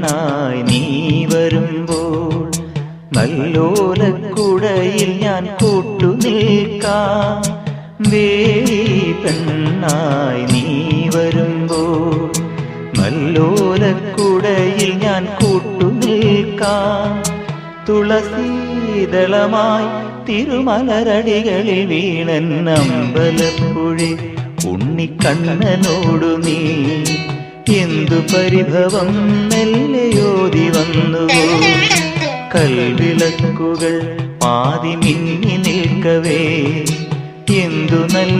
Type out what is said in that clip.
പെണ്ണായി നീ വരുമ്പോൾ നല്ലോലക്കുടയിൽ ഞാൻ കൂട്ടുനിൽക്കാം. വേലി പെണ്ണായി നീ വരുമ്പോൾ നല്ലോലക്കുടയിൽ ഞാൻ കൂട്ടുനിൽക്കാം. തുളസീദളമായി തിരുമലരടികളിൽ വീണന്നമ്പലപ്പുഴി ഉണ്ണിക്കണ്ണനോടു നീ എന്തു പരിഭവം മെല്ലയോതി വന്നുവോ. കൽവിളക്കുകൾ പാതി മിന്നി നിൽക്കവേ എന്തു നല്ല